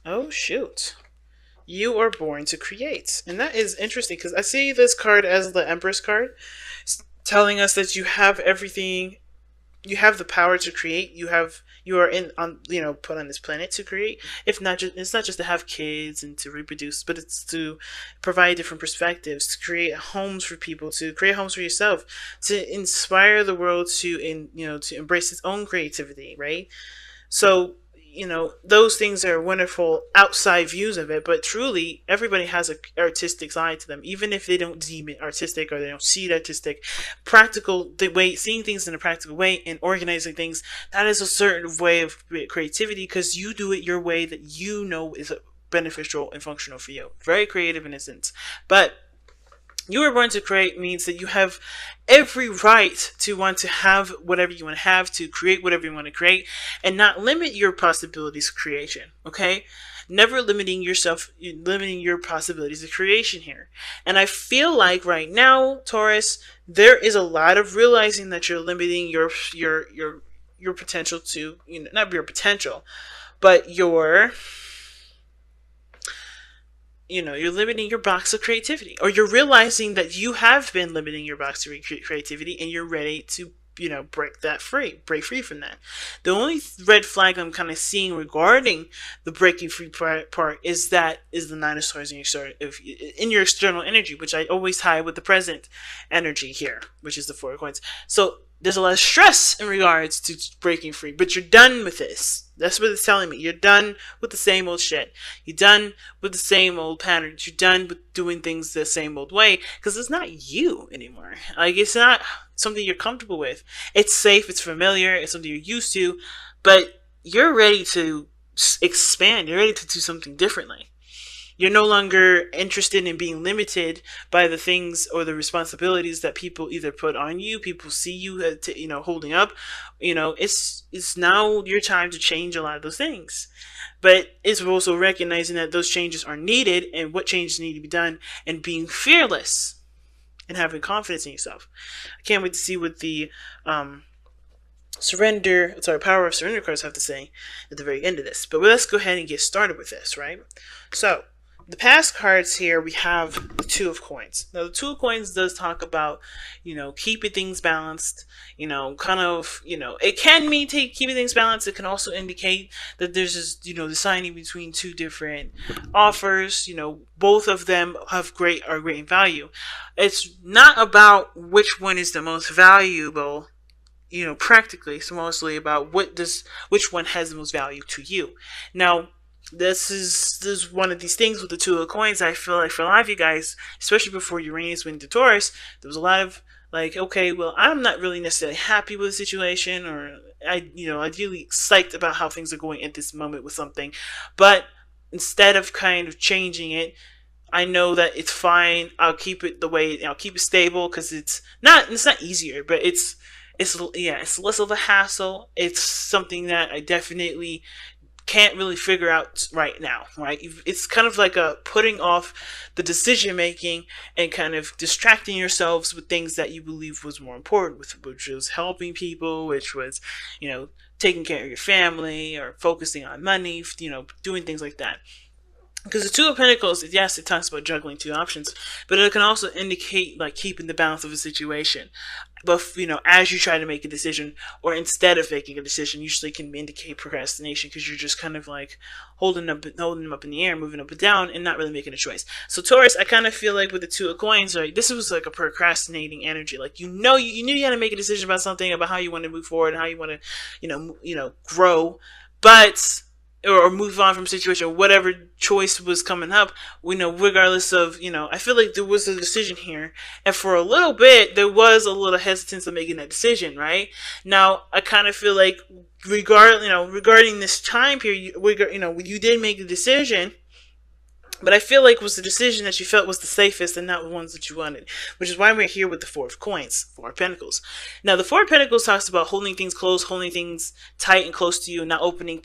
Oh, shoot. You are born to create. And that is interesting because I see this card as the Empress card, telling us that you have everything, you have the power to create. You are in on put on this planet to create. If not just It's not just to have kids and to reproduce, but it's to provide different perspectives, to create homes for people, to create homes for yourself, to inspire the world to embrace its own creativity, right? So, those things are wonderful outside views of it, but truly, everybody has a artistic side to them, even if they don't deem it artistic or they don't see it artistic. Practical, the way seeing things in a practical way and organizing things, that is a certain way of creativity because you do it your way that you know is beneficial and functional for you. Very creative in a sense, but you were born to create means that you have every right to want to have whatever you want to have, to create whatever you want to create, and not limit your possibilities of creation. Okay? Never limiting yourself, limiting your possibilities of creation here. And I feel like right now, Taurus, there is a lot of realizing that you're limiting your potential to, not your potential, but you're limiting your box of creativity, or you're realizing that you have been limiting your box of creativity and you're ready to break free from that. The only red flag I'm kind of seeing regarding the breaking free part is the nine of swords in your external energy, which I always tie with the present energy here, which is the four of coins. So there's a lot of stress in regards to breaking free, but you're done with this. That's what it's telling me. You're done with the same old shit. You're done with the same old patterns. You're done with doing things the same old way because it's not you anymore. Like, it's not something you're comfortable with. It's safe. It's familiar. It's something you're used to, but you're ready to expand. You're ready to do something differently. You're no longer interested in being limited by the things or the responsibilities that people either put on you, people see you, holding up. It's now your time to change a lot of those things. But it's also recognizing that those changes are needed and what changes need to be done, and being fearless and having confidence in yourself. I can't wait to see what the power of surrender cards have to say at the very end of this. But let's go ahead and get started with this, right? So, the past cards here, we have the Two of Coins. Now, the Two of Coins does talk about, keeping things balanced, it can mean keeping things balanced. It can also indicate that there's this, deciding between two different offers. Both of them are great in value. It's not about which one is the most valuable, practically. It's mostly about which one has the most value to you. Now, this is one of these things with the Two of Coins. I feel like for a lot of you guys, especially before Uranus went to Taurus, there was a lot of like, okay, well, I'm not really necessarily happy with the situation, or ideally psyched about how things are going at this moment with something, but instead of kind of changing it, I know that it's fine. I'll keep it the way. I'll keep it stable because it's not easier, but it's less of a hassle. It's something that I definitely can't really figure out right now, right? It's kind of like a putting off the decision making and kind of distracting yourselves with things that you believe was more important, which was helping people, which was, taking care of your family or focusing on money, doing things like that. Because the Two of Pentacles, yes, it talks about juggling two options, but it can also indicate like keeping the balance of a situation. But as you try to make a decision, or instead of making a decision, usually can indicate procrastination because you're just kind of like holding them up in the air, moving up and down, and not really making a choice. So Taurus, I kind of feel like with the Two of Coins, right, this was like a procrastinating energy. Like you knew you had to make a decision about something, about how you want to move forward, and how you want to grow, but or move on from situation, whatever choice was coming up, regardless of, I feel like there was a decision here. And for a little bit, there was a little hesitance of making that decision, right? Now, I kind of feel like regarding this time period, you did make the decision, but I feel like it was the decision that you felt was the safest and not the ones that you wanted, which is why we're here with the Four of Coins, Four of Pentacles. Now, the Four of Pentacles talks about holding things close, holding things tight and close to you, not opening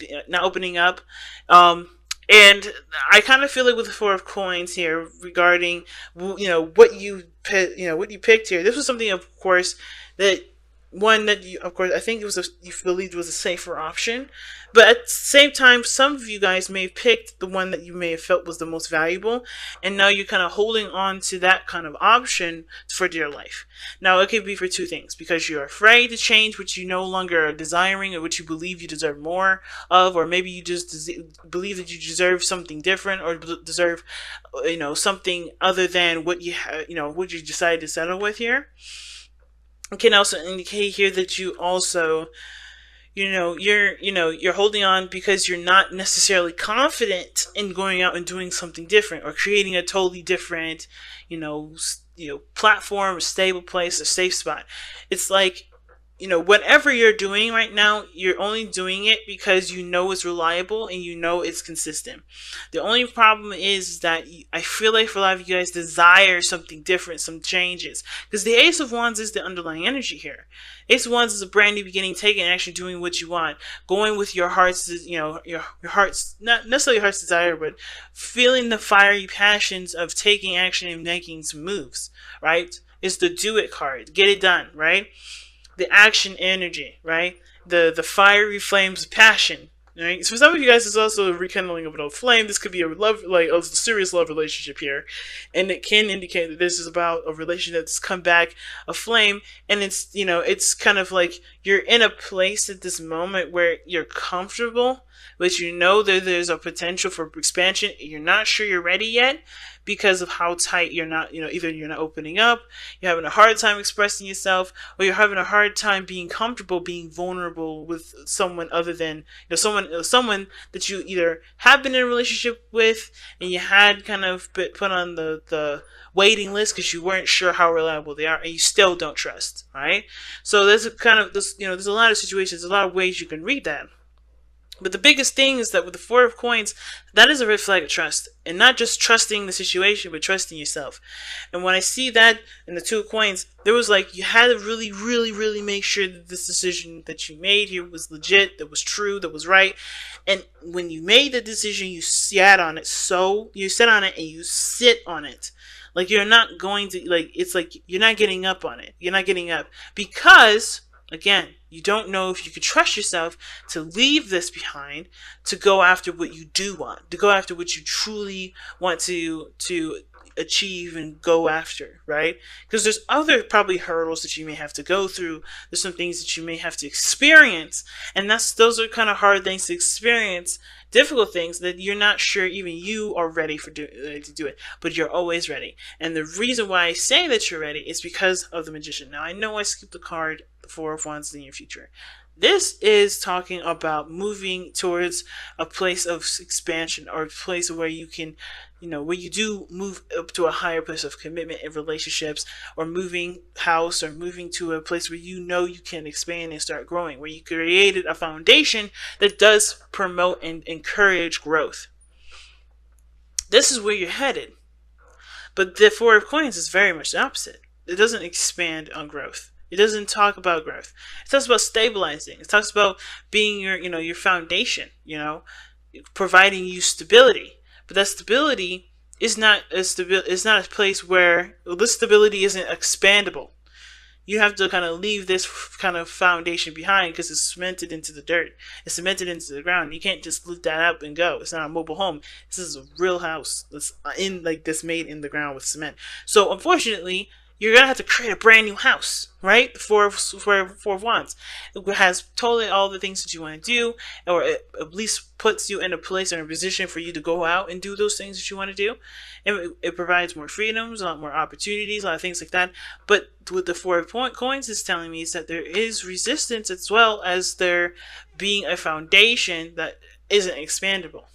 up. And I kind of feel like with the Four of Coins here, regarding what you picked here, this was something, of course, that one that you, of course, I think it was you believed was a safer option, but at the same time, some of you guys may have picked the one that you may have felt was the most valuable, and now you're kind of holding on to that kind of option for dear life. Now, it could be for two things: because you're afraid to change what you no longer are desiring, or what you believe you deserve more of, or maybe you just believe that you deserve something different, or deserve, something other than what you what you decided to settle with here. It can also indicate here that you also, you're holding on because you're not necessarily confident in going out and doing something different, or creating a totally different, platform, a stable place, a safe spot. It's like, whatever you're doing right now, you're only doing it because you know it's reliable and you know it's consistent. The only problem is that I feel like for a lot of you guys desire something different, some changes. Because the Ace of Wands is the underlying energy here. Ace of Wands is a brand new beginning, taking action, doing what you want, going with your heart's, your heart's, not necessarily your heart's desire, but feeling the fiery passions of taking action and making some moves, right? It's the do it card. Get it done, right? The action energy, right? The fiery flames of passion, right? So for some of you guys, it's also a rekindling of an old flame. This could be a love, like a serious love relationship here, and it can indicate that this is about a relationship that's come back aflame, and it's kind of like you're in a place at this moment where you're comfortable, but you know that there's a potential for expansion. You're not sure you're ready yet, because of how tight you're not, either you're not opening up, you're having a hard time expressing yourself, or you're having a hard time being comfortable, being vulnerable with someone other than, someone that you either have been in a relationship with and you had kind of put on the waiting list because you weren't sure how reliable they are, and you still don't trust, right? So there's there's a lot of situations, a lot of ways you can read that. But the biggest thing is that with the Four of Coins, that is a red flag of trust. And not just trusting the situation, but trusting yourself. And when I see that in the Two of Coins, there was like, you had to really, really, really make sure that this decision that you made here was legit, that was true, that was right. And when you made the decision, you sat on it. So you sit on it and you sit on it. Like, you're not going to, like, it's like you're not getting up on it. You're not getting up. Because, again, you don't know if you could trust yourself to leave this behind, to go after what you do want, to go after what you truly want to achieve and go after, right? Because there's other probably hurdles that you may have to go through. There's some things that you may have to experience, and those are kind of hard things to experience, difficult things that you're not sure even you are ready to do it, but you're always ready. And the reason why I say that you're ready is because of the Magician. Now, I know I skipped the card, the Four of Wands, in your future. This is talking about moving towards a place of expansion, or a place where you can, where you do move up to a higher place of commitment in relationships, or moving house, or moving to a place where you can expand and start growing, where you created a foundation that does promote and encourage growth. This is where you're headed. But the Four of Coins is very much the opposite. It doesn't expand on growth. It doesn't talk about growth. It talks about stabilizing. It talks about being your foundation, providing you stability. But that stability is not a place where this stability isn't expandable. You have to kind of leave this kind of foundation behind because it's cemented into the dirt. It's cemented into the ground. You can't just lift that up and go. It's not a mobile home. This is a real house that's made in the ground with cement. So unfortunately, you're going to have to create a brand new house, right? Four of Wands. It has totally all the things that you want to do, or it at least puts you in a place or in a position for you to go out and do those things that you want to do. And it provides more freedoms, a lot more opportunities, a lot of things like that. But what the Four of Coins is telling me is that there is resistance, as well as there being a foundation that isn't expandable.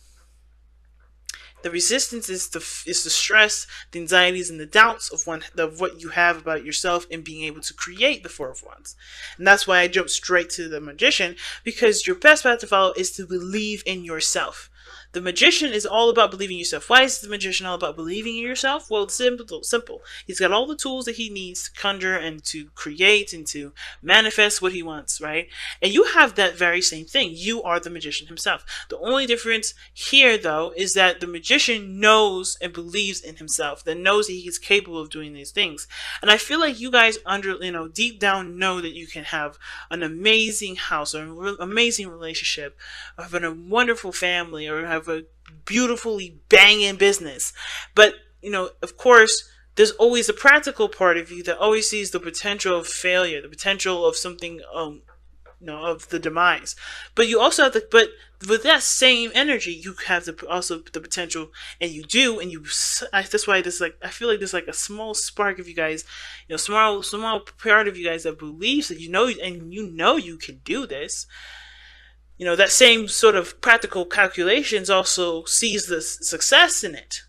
The resistance is the stress, the anxieties, and the doubts of what you have about yourself and being able to create the Four of Wands. And that's why I jumped straight to the Magician, because your best path to follow is to believe in yourself. The magician is all about believing in yourself. Why is the magician all about believing in yourself? Well, it's simple. He's got all the tools that he needs to conjure and to create and to manifest what he wants, right? And you have that very same thing. You are the magician himself. The only difference here, though, is that the magician knows and believes in himself, that knows that he is capable of doing these things. And I feel like you guys deep down know that you can have an amazing house or an amazing relationship, or have a wonderful family, or have a beautifully banging business. But, of course, there's always a practical part of you that always sees the potential of failure, the potential of something, of the demise. But you also have but with that same energy, you have also the potential, and you do, and that's why I feel like there's like a small spark of you guys, small part of you guys that believes that and you can do this. That same sort of practical calculations also sees the success in it.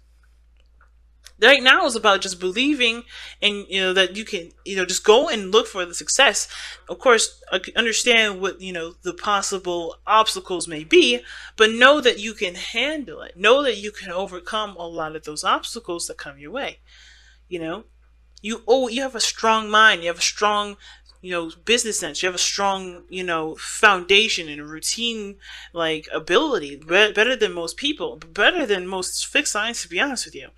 Right now is about just believing, and that you can just go and look for the success. Of course, understand what the possible obstacles may be, but know that you can handle it. Know that you can overcome a lot of those obstacles that come your way. You have a strong mind. You have a strong business sense. You have a strong foundation and a routine like ability, better than most people, better than most fixed signs, to be honest with you.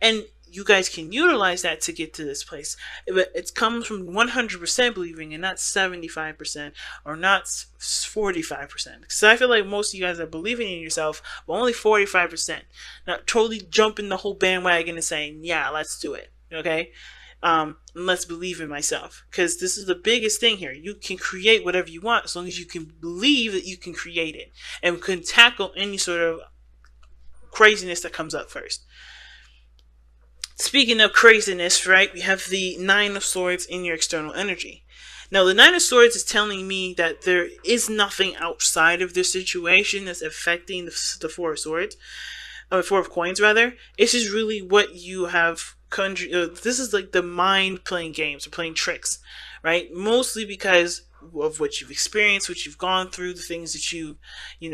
And you guys can utilize that to get to this place. It comes from 100% believing, and not 75% or not 45%. Because I feel like most of you guys are believing in yourself, but only 45%. Not totally jumping the whole bandwagon and saying, yeah, let's do it. Okay? Let's believe in myself, because this is the biggest thing here. You can create whatever you want as long as you can believe that you can create it and can tackle any sort of craziness that comes up first. Speaking of craziness, right, we have the Nine of Swords in your external energy. Now, the Nine of Swords is telling me that there is nothing outside of this situation that's affecting the Four of Swords. Four of Coins, rather. It's just really what you have conjured. This is like the mind playing games or playing tricks, right? Mostly because of what you've experienced, what you've gone through, the things that you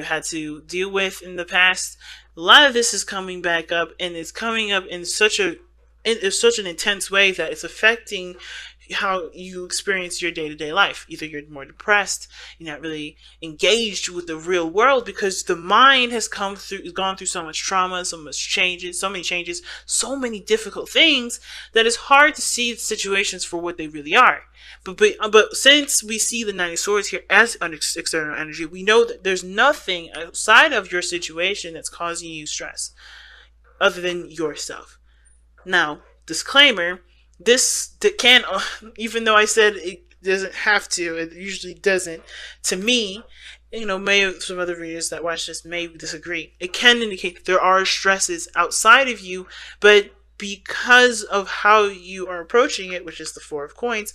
had to deal with in the past. A lot of this is coming back up, and it's coming up in such an intense way that it's affecting how you experience your day-to-day life. Either you're more depressed, you're not really engaged with the real world because the mind has gone through so much trauma, so many changes, so many difficult things that it's hard to see the situations for what they really are. But since we see the Nine of Swords here as an external energy, we know that there's nothing outside of your situation that's causing you stress other than yourself. Now, disclaimer, even though I said it doesn't have to, it usually doesn't. To me, maybe some other readers that watch this may disagree. It can indicate that there are stresses outside of you, but because of how you are approaching it, which is the Four of Coins,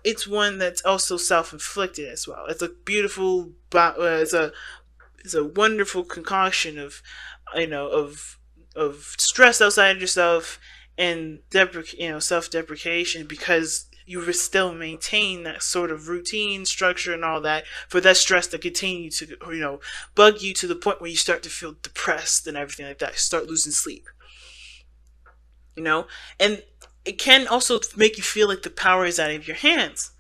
it's one that's also self-inflicted as well. It's a beautiful, it's a wonderful concoction of stress outside of yourself and self-deprecation, because you still maintain that sort of routine, structure, and all that for that stress to continue to bug you to the point where you start to feel depressed and everything like that. You start losing sleep. And it can also make you feel like the power is out of your hands,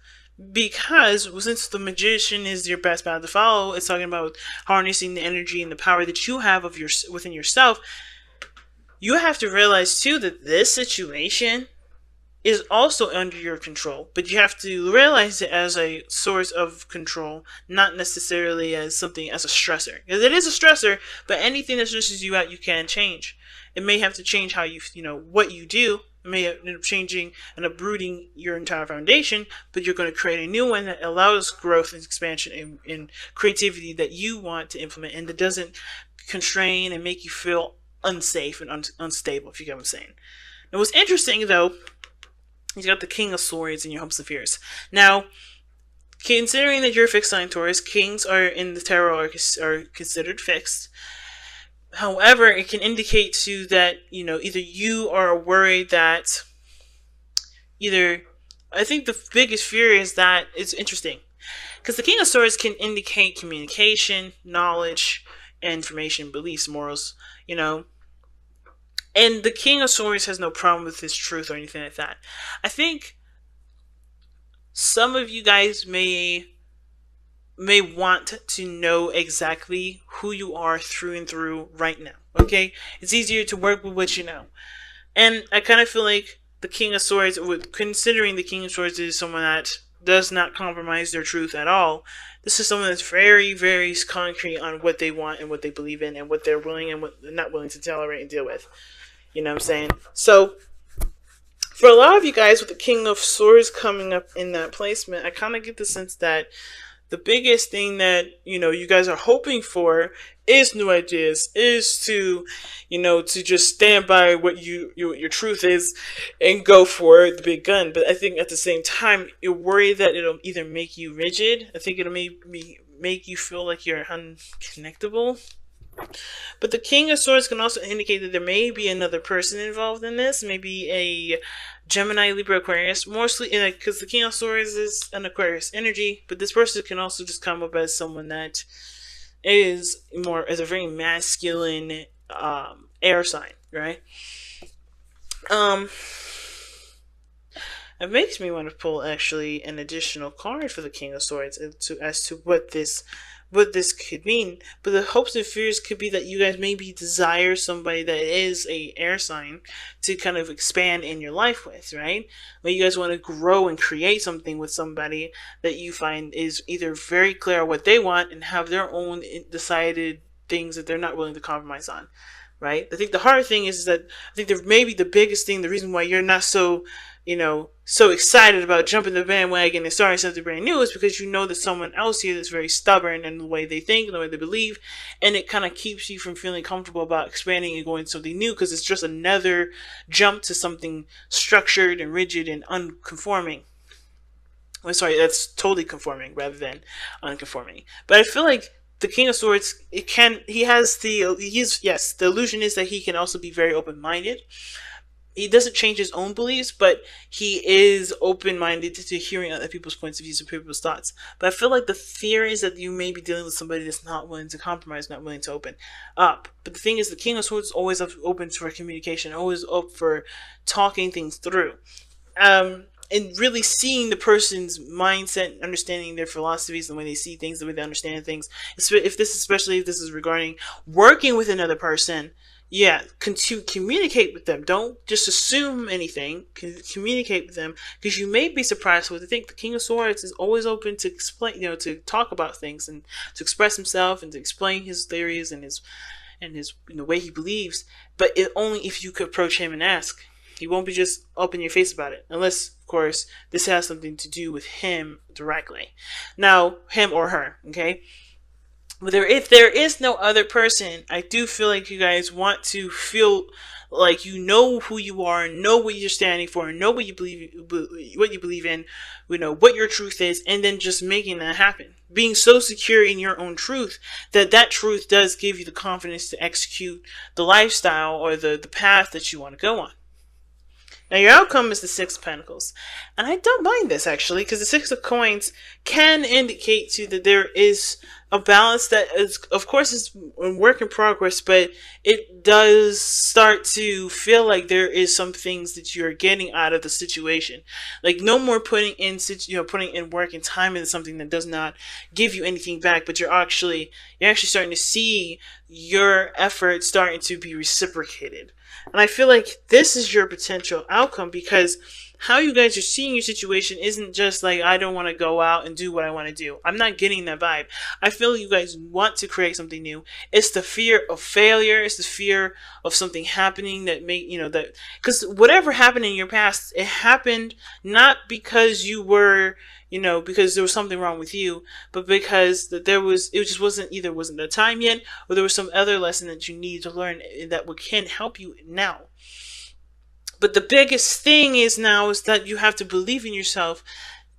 because since the magician is your best path to follow, it's talking about harnessing the energy and the power that you have within yourself. You have to realize too that this situation is also under your control, but you have to realize it as a source of control, not necessarily as something as a stressor. Because it is a stressor, but anything that stresses you out, you can change. It may have to change how what you do. It may end up changing and uprooting your entire foundation, but you're going to create a new one that allows growth and expansion and creativity that you want to implement, and that doesn't constrain and make you feel unsafe and unstable, if you get what I'm saying. Now, what's interesting, though, you got the King of Swords in your hopes and fears. Now, considering that you're a fixed sign Taurus, kings in the tarot are considered fixed. However, it can indicate to that, either you are worried that I think the biggest fear is that it's interesting. Because the King of Swords can indicate communication, knowledge, information, beliefs, morals, you know. And the King of Swords has no problem with his truth or anything like that. I think some of you guys may want to know exactly who you are through and through right now. Okay? It's easier to work with what you know. And I kind of feel like the King of Swords, considering the King of Swords is someone that does not compromise their truth at all, this is someone that's very, very concrete on what they want and what they believe in and what they're willing and what they're not willing to tolerate and deal with. You know what I'm saying? So, for a lot of you guys with the King of Swords coming up in that placement, I kind of get the sense that the biggest thing that, you know, you guys are hoping for is new ideas, is to, you know, to just stand by what your truth is and go for the big gun. But I think at the same time, you're worried that it'll either make you rigid. I think it'll make you feel like you're unconnectable. But the King of Swords can also indicate that there may be another person involved in this, maybe a Gemini, Libra, Aquarius, mostly because the King of Swords is an Aquarius energy, but this person can also just come up as someone that is as a very masculine air sign, right? It makes me want to pull actually an additional card for the King of Swords as to what this could mean. But the hopes and fears could be that you guys maybe desire somebody that is a air sign to kind of expand in your life with, right? But you guys want to grow and create something with somebody that you find is either very clear on what they want and have their own decided things that they're not willing to compromise on, right? I think the hard thing is that I think that maybe the biggest thing, the reason why you're not so, you know, so excited about jumping the bandwagon and starting something brand new is because you know that someone else here that's very stubborn in the way they think and the way they believe, and it kind of keeps you from feeling comfortable about expanding and going to something new because it's just another jump to something structured and rigid and unconforming. I'm sorry, that's totally conforming rather than unconforming. But I feel like the King of Swords, the illusion is that he can also be very open-minded. He doesn't change his own beliefs, but he is open-minded to hearing other people's points of views and people's thoughts. But I feel like the fear is that you may be dealing with somebody that's not willing to compromise, not willing to open up. But the thing is, the King of Swords is always open for communication, always up for talking things through. And really seeing the person's mindset, understanding their philosophies, the way they see things, the way they understand things. Especially if this is regarding working with another person, yeah, to communicate with them. Don't just assume anything. Communicate with them, because you may be surprised what they think. The King of Swords is always open to explain, you know, to talk about things and to express himself and to explain his theories and his the way he believes. But only if you could approach him and ask. He won't be just up in your face about it, unless, of course, this has something to do with him directly. Now, him or her, okay? But if there is no other person, I do feel like you guys want to feel like you know who you are, know what you're standing for, know what you believe in, you know what your truth is, and then just making that happen. Being so secure in your own truth that truth does give you the confidence to execute the lifestyle or the path that you want to go on. Now, your outcome is the Six of Pentacles. And I don't mind this, actually, because the Six of Coins can indicate to you that there is a balance that is, of course, is a work in progress, but it does start to feel like there is some things that you're getting out of the situation. Like, no more putting in work and time into something that does not give you anything back, but you're actually starting to see your effort starting to be reciprocated. And I feel like this is your potential outcome, because how you guys are seeing your situation isn't just like, I don't want to go out and do what I want to do. I'm not getting that vibe. I feel you guys want to create something new. It's the fear of failure. It's the fear of something happening because whatever happened in your past, it happened not because you were, because there was something wrong with you, but because it just wasn't the time yet, or there was some other lesson that you need to learn that can help you now. But the biggest thing is that you have to believe in yourself,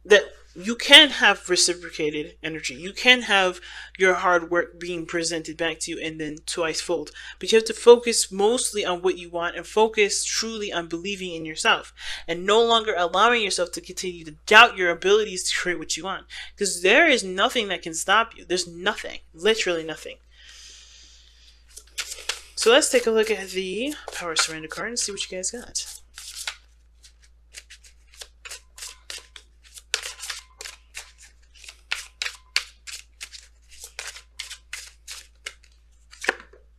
that you can have reciprocated energy. You can have your hard work being presented back to you and then twice-fold. But you have to focus mostly on what you want and focus truly on believing in yourself and no longer allowing yourself to continue to doubt your abilities to create what you want. Because there is nothing that can stop you. There's nothing. Literally nothing. So let's take a look at the Power Surrender card and see what you guys got.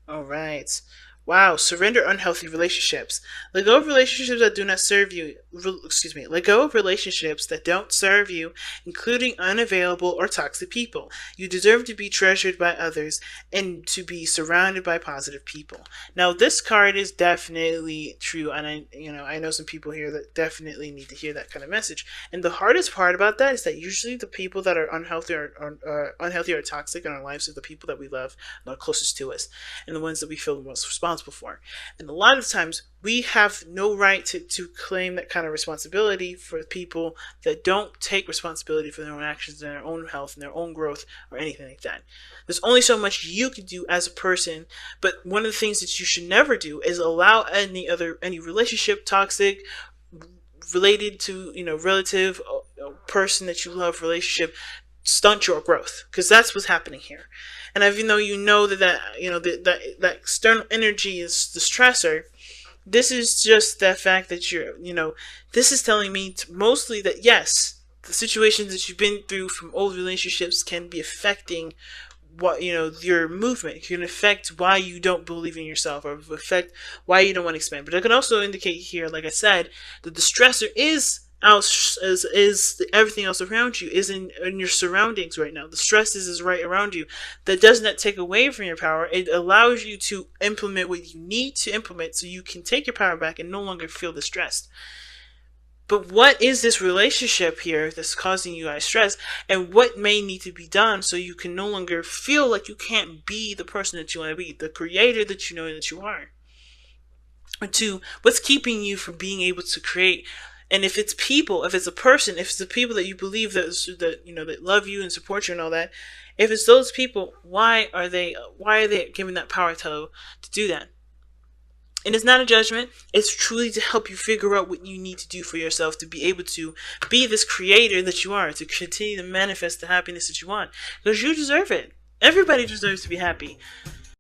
All right. Wow, surrender unhealthy relationships. Let go of relationships that do not serve you. Let go of relationships that don't serve you, including unavailable or toxic people. You deserve to be treasured by others and to be surrounded by positive people. Now, this card is definitely true, and I know some people here that definitely need to hear that kind of message. And the hardest part about that is that usually the people that are unhealthy or toxic in our lives are the people that we love and are closest to us, and the ones that we feel the most responsible for. And a lot of times we have no right to claim that kind of responsibility for people that don't take responsibility for their own actions and their own health and their own growth or anything like that. There's only so much you can do as a person, but one of the things that you should never do is allow any relationship, toxic, related to, relative, person that you love, relationship, stunt your growth, because that's what's happening here. And even though that external energy is the stressor, this is just the fact that this is telling me mostly that yes, the situations that you've been through from old relationships can be affecting your movement. It can affect why you don't believe in yourself, or affect why you don't want to expand. But it can also indicate here, like I said, that the stressor is everything else around you, is in your surroundings right now. The stress is right around you. That does not take away from your power. It allows you to implement what you need to implement so you can take your power back and no longer feel distressed. But what is this relationship here that's causing you guys stress, and what may need to be done so you can no longer feel like you can't be the person that you want to be, the creator that you know that you are? Or two, what's keeping you from being able to create? And if it's people, if it's a person, if it's the people that you believe that love you and support you and all that, if it's those people, why are they given that power to do that? And it's not a judgment. It's truly to help you figure out what you need to do for yourself to be able to be this creator that you are, to continue to manifest the happiness that you want, because you deserve it. Everybody deserves to be happy.